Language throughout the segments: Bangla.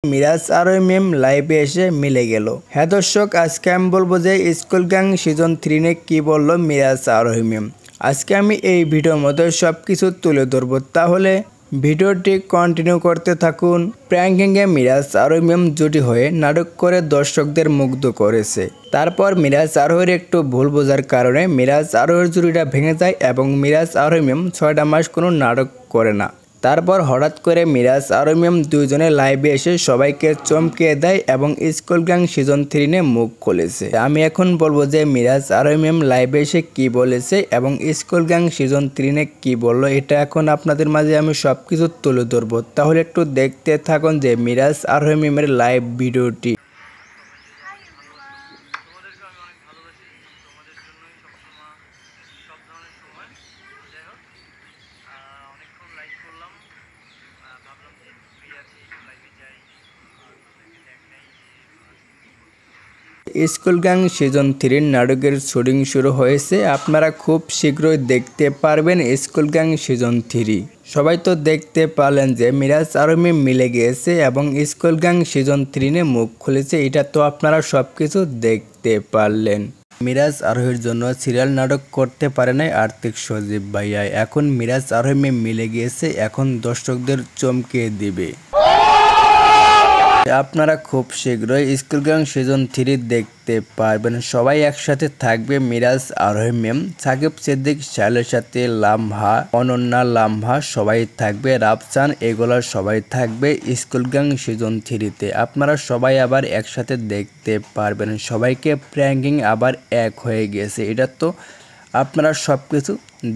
মিরাজ আর মিম লাইভে এসে মিলে গেল। হ্যাঁ দর্শক, আজকে আমি বলবো যে স্কুল গ্যাং সিজন 3 নে কি বললো মিরাজ আর মিম। আজকে আমি এই ভিডিওর মধ্যে সবকিছু তুলে ধরবো, তাহলে ভিডিওটি কন্টিনিউ করতে থাকুন। প্র্যাঙ্কিংয়ে মিরাজ আর মিম জুটি হয়ে নাটক করে দর্শকদের মুগ্ধ করেছে। তারপর মিরাজ আরোহীর একটু ভুল বোঝার কারণে মিরাজ আরোহীর জুটিটা ভেঙে যায় এবং মিরাজ আর মিম 6টা মাস কোনো নাটক করে না। তারপর হঠাৎ করে মিরাজ আর মিম দুইজনে লাইভে এসে সবাইকে চমকিয়ে দেয় এবং স্কুল গ্যাং সিজন 3 নে মুখ খুলেছে। আমি এখন বলবো যে মিরাজ আর মিম লাইভে এসে কি বলেছে এবং স্কুল গ্যাং সিজন 3 নে কি বললো, এটা এখন আপনাদের মাঝে আমি সবকিছু তুলে ধরবো। তাহলে একটু দেখতে থাকুন যে মিরাজ আর মিমের লাইভ ভিডিওটি। স্কুল গ্যাং সিজন 3 নাটকের শুটিং শুরু হয়েছে, আপনারা খুব শীঘ্রই দেখতে পারবেন স্কুল গ্যাং সিজন 3। সবাই তো দেখতে পারলেন যে মিরাজ আর মিম মিলে গিয়েছে এবং স্কুল গ্যাং সিজন 3 নে মুখ খুলেছে, এটা তো আপনারা সবকিছু দেখতে পারলেন। মিরাজ আরোহীর জন্য সিরিয়াল নাটক করতে পারে নাই আর্থিক সজীব ভাইয়া, এখন মিরাজ আর মিম মিলে গিয়েছে, এখন দর্শকদের চমকে দিবে। আপনারা খুব শীঘ্রই স্কুল গ্যাং সিজন 3 দেখতে পারবেন। সবাই একসাথে থাকবে, মিরাজ আরোহী মিম, সাকিব সিদ্দিক, শাইলের সাথে লামহা, অনন্যা লামহা সবাই থাকবে, রাফসান, এগুলো সবাই থাকবে স্কুল গ্যাং সিজন 3 তে। আপনারা সবাই আবার একসাথে দেখতে পারবেন। সবাইকে প্র্যাঙ্কিং আবার এক হয়ে গেছে, এটা তো আপনারা সবকিছু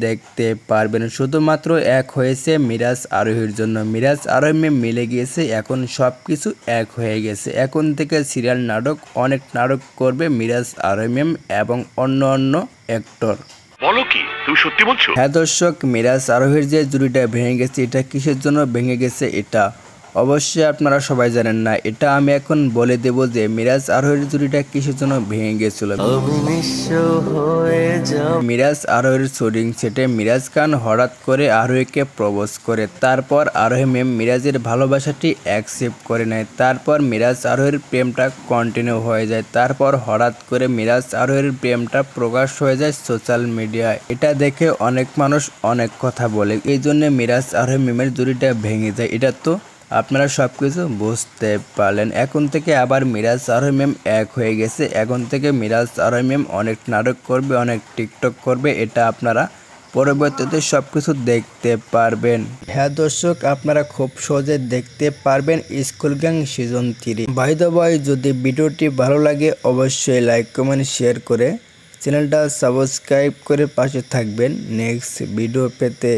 দেখতে পারবেন। শুধুমাত্র এক হয়েছে মিরাজ আরোহীর জন্য, মিরাজ আরোহী মিলে গিয়েছে, এখন সবকিছু এক হয়ে গেছে। এখন থেকে সিরিয়াল নাটক অনেক নাটক করবে মিরাজ আরোহী এবং অন্য অ্যাক্টর। বলো কি, তুমি সত্যি বলছো? হ্যাঁ দর্শক, মিরাজ আরোহীর যে জুড়িটা ভেঙে গেছে, এটা কিসের জন্য ভেঙে গেছে এটা অবশ্যই আপনারা সবাই জানেন না। এটা আমি এখন বলে দেব যে মিরাজ আরোহীর জুড়িটা কিসের জন্য ভেঙে গেছিল। মিরাজ আরোহীর শুটিং সেটে মিরাজ খান হঠাৎ করে আরোহীকে প্রপোজ করে, তারপর আরোহী মেম মিরাজের ভালোবাসাটি অ্যাকসেপ্ট করে নেয়। তারপর মিরাজ আরোহীর প্রেমটা কন্টিনিউ হয়ে যায়। তারপর হঠাৎ করে মিরাজ আরোহীর প্রেমটা প্রকাশ হয়ে যায় সোশ্যাল মিডিয়ায়। এটা দেখে অনেক মানুষ অনেক কথা বলে, এই জন্য মিরাজ আরোহী মেমের জুড়িটা ভেঙে যায়। এটা তো আপনারা সবকিছু বুঝতে পারলেন। এখন থেকে আবার মিরাজ আরোহী মেম এক হয়ে গেছে, এখন থেকে মিরাজ আরোহী মেম অনেক নাটক করবে, অনেক টিকটক করবে, এটা আপনারা পরবর্তীতে সবকিছু দেখতে পারবেন। হ্যাঁ দর্শক, আপনারা খুব সহজে দেখতে পারবেন school gang season 3। By the way, যদি ভিডিওটি ভালো লাগে অবশ্যই লাইক কমেন্ট শেয়ার করে চ্যানেলটা সাবস্ক্রাইব করে পাশে থাকবেন নেক্সট ভিডিও পেতে।